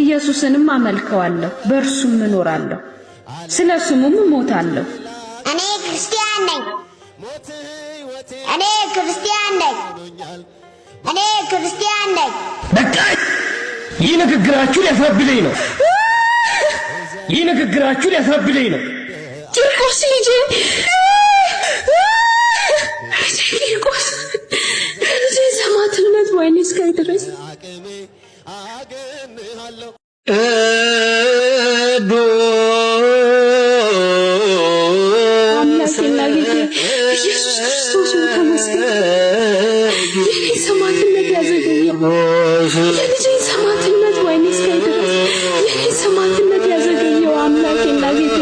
ኢየሱስንም አመልከዋለሁ በእርሱም እኖራለሁ ስለስሙም እሞታለሁ እኔ ክርስቲያን ነኝ እኔ ክርስቲያን ነኝ እኔ ክርስቲያን ነኝ በቃ ይህ ንግግራችሁ ሊያሳብደኝ ነው ይህ ንግግራችሁ ሊያሳብደኝ ነው ጭርቆስ ልጄ ጭርቆስ ልጄ ሰማዕትነት ወይኔ እስከ ድረስ አምላኬና ጌቴ ኢየሱስ ክርስቶስ ተመስገን የኔ ሰማዕትነት ያዘገየው የልጄ ሰማዕትነት ወይኔ እስከ ድረስ የኔ ሰማዕትነት ያዘገየው አምላኬና ጌቴ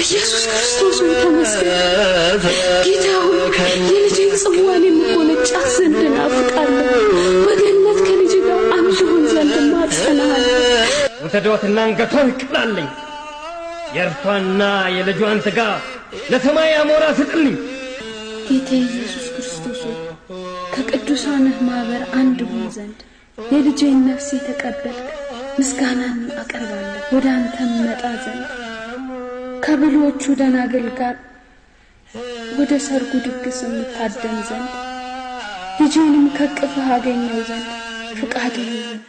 ኢየሱስ ክርስቶስ ተመስገን ጌታ ሆይ የልጄን ጽዋን የምቆነጫት ዘንድ ናፍቃለሁ በገነት ከልጄ ጋር አንድ ሆን ዘንድ ማጸናለሁ ወተዶትና አንገቷን ቅላለኝ የእርሷና የልጇን ሥጋ ለሰማይ አሞራ ስጥልኝ ጌታ ኢየሱስ ክርስቶስ ከቅዱሳንህ ማህበር አንድ ሆን ዘንድ የልጄን ነፍስ የተቀበልክ ምስጋናን አቀርባለሁ ወደ አንተም መጣ ዘንድ ከብልሆቹ ደናግል ጋር ወደ ሰርጉ ድግስ እንታደም ዘንድ ልጄንም ከቅፍህ አገኘው ዘንድ ፍቃድህ ይሁን